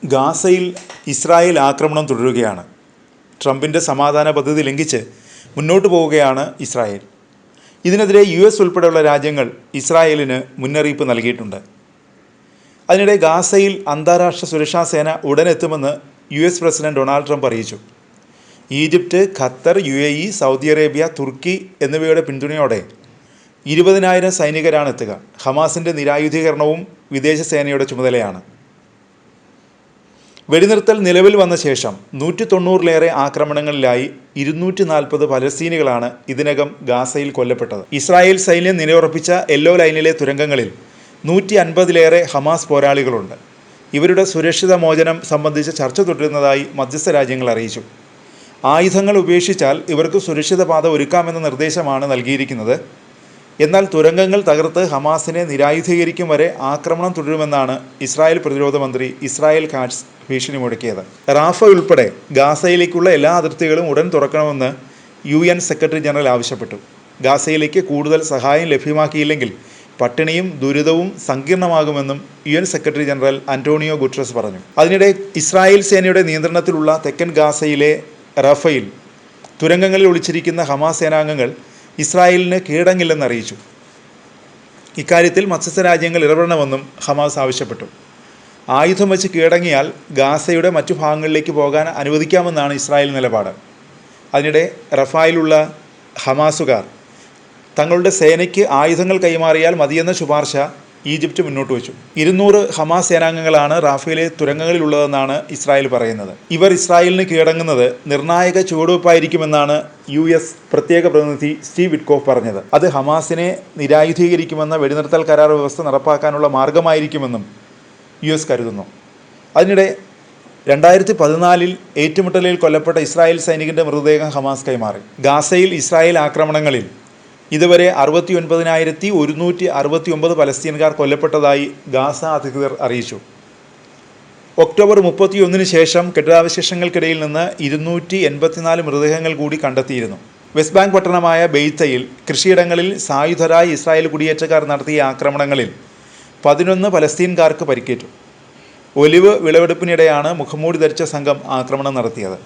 ഗാസയിൽ ഇസ്രായേൽ ആക്രമണം തുടരുകയാണ്. ട്രംപിൻ്റെ സമാധാന പദ്ധതി ലംഘിച്ച് മുന്നോട്ട് പോവുകയാണ് ഇസ്രായേൽ. ഇതിനെതിരെ US ഉൾപ്പെടെയുള്ള രാജ്യങ്ങൾ ഇസ്രായേലിന് മുന്നറിയിപ്പ് നൽകിയിട്ടുണ്ട്. അതിനിടെ ഗാസയിൽ അന്താരാഷ്ട്ര സുരക്ഷാ സേന ഉടനെത്തുമെന്ന് US പ്രസിഡന്റ് ഡൊണാൾഡ് ട്രംപ് അറിയിച്ചു. Egypt, Qatar, UAE, Saudi Arabia, തുർക്കി എന്നിവയുടെ പിന്തുണയോടെ 20,000 സൈനികരാണ് എത്തുക. ഹമാസിൻ്റെ നിരായുധീകരണവും വിദേശ സേനയുടെ ചുമതലയാണ്. വെടിനിർത്തൽ നിലവിൽ വന്ന ശേഷം 190-ലേറെ ആക്രമണങ്ങളിലായി 240 പലസ്തീനികളാണ് ഇതിനകം ഗാസയിൽ കൊല്ലപ്പെട്ടത്. ഇസ്രായേൽ സൈന്യം നിലയുറപ്പിച്ച യെല്ലോ ലൈനിലെ തുരങ്കങ്ങളിൽ 150-ലേറെ ഹമാസ് പോരാളികളുണ്ട്. ഇവരുടെ സുരക്ഷിത മോചനം സംബന്ധിച്ച് ചർച്ച തുടരുന്നതായി മധ്യസ്ഥ രാജ്യങ്ങൾ അറിയിച്ചു. ആയുധങ്ങൾ ഉപേക്ഷിച്ചാൽ ഇവർക്ക് സുരക്ഷിത പാത ഒരുക്കാമെന്ന നിർദ്ദേശമാണ് നൽകിയിരിക്കുന്നത്. എന്നാൽ തുരങ്കങ്ങൾ തകർത്ത് ഹമാസിനെ നിരായുധീകരിക്കും വരെ ആക്രമണം തുടരുമെന്നാണ് ഇസ്രായേൽ പ്രതിരോധ മന്ത്രി ഇസ്രായേൽ കാറ്റ്സ് ഭീഷണി മുഴക്കിയത്. റാഫ ഉൾപ്പെടെ ഗാസയിലേക്കുള്ള എല്ലാ അതിർത്തികളും ഉടൻ തുറക്കണമെന്ന് UN സെക്രട്ടറി ജനറൽ ആവശ്യപ്പെട്ടു. ഗാസയിലേക്ക് കൂടുതൽ സഹായം ലഭ്യമാക്കിയില്ലെങ്കിൽ പട്ടിണിയും ദുരിതവും സങ്കീർണമാകുമെന്നും UN secretary general Antonio Guterres പറഞ്ഞു. അതിനിടെ ഇസ്രായേൽ സേനയുടെ നിയന്ത്രണത്തിലുള്ള തെക്കൻ ഗാസയിലെ റഫയിൽ തുരങ്കങ്ങളിൽ ഒളിച്ചിരിക്കുന്ന ഹമാസ് സേനാംഗങ്ങൾ ഇസ്രായേലിന് കീഴടങ്ങില്ലെന്ന് അറിയിച്ചു. ഇക്കാര്യത്തിൽ മധ്യസ്ഥ രാജ്യങ്ങൾ ഇടപെടണമെന്നും ഹമാസ് ആവശ്യപ്പെട്ടു. ആയുധം വെച്ച് കീഴടങ്ങിയാൽ ഗാസയുടെ മറ്റു ഭാഗങ്ങളിലേക്ക് പോകാൻ അനുവദിക്കാമെന്നാണ് ഇസ്രായേൽ നിലപാട്. അതിനിടെ റഫായിലുള്ള ഹമാസുകാർ തങ്ങളുടെ സേനയ്ക്ക് ആയുധങ്ങൾ കൈമാറിയാൽ മതിയെന്ന ശുപാർശ ഈജിപ്റ്റ് മുന്നോട്ട് വെച്ചു. 200 ഹമാസ് സേനാംഗങ്ങളാണ് റാഫയിലെ തുരങ്കങ്ങളിലുള്ളതെന്നാണ് ഇസ്രായേൽ പറയുന്നത്. ഇവർ ഇസ്രായേലിന് കീഴടങ്ങുന്നത് നിർണായക ചുവടുവയ്പ്പായിരിക്കുമെന്നാണ് US പ്രത്യേക പ്രതിനിധി സ്റ്റീവ് വിറ്റ്കോഫ് പറഞ്ഞത്. അത് ഹമാസിനെ നിരായുധീകരിക്കുമെന്ന വെടിനിർത്തൽ കരാർ വ്യവസ്ഥ നടപ്പാക്കാനുള്ള മാർഗമായിരിക്കുമെന്നും US കരുതുന്നു. അതിനിടെ 2014 ഏറ്റുമുട്ടലിൽ കൊല്ലപ്പെട്ട ഇസ്രായേൽ സൈനികൻ്റെ മൃതദേഹം ഹമാസ് കൈമാറി. ഗാസയിൽ ഇസ്രായേൽ ആക്രമണങ്ങളിൽ ഇതുവരെ 69,169 പലസ്തീൻകാർ കൊല്ലപ്പെട്ടതായി ഗാസ അധികൃതർ അറിയിച്ചു. ഒക്ടോബർ 31 ശേഷം കെട്ടിടാവശേഷങ്ങൾക്കിടയിൽ നിന്ന് 284 മൃതദേഹങ്ങൾ കൂടി കണ്ടെത്തിയിരുന്നു. വെസ്റ്റ് ബാങ്ക് പട്ടണമായ ബെയ്ത്തയിൽ കൃഷിയിടങ്ങളിൽ സായുധരായി ഇസ്രായേൽ കുടിയേറ്റക്കാർ നടത്തിയ ആക്രമണങ്ങളിൽ 11 പലസ്തീൻകാർക്ക് പരിക്കേറ്റു. ഒലിവ് വിളവെടുപ്പിനിടെയാണ് മുഖംമൂടി ധരിച്ച സംഘം ആക്രമണം നടത്തിയത്.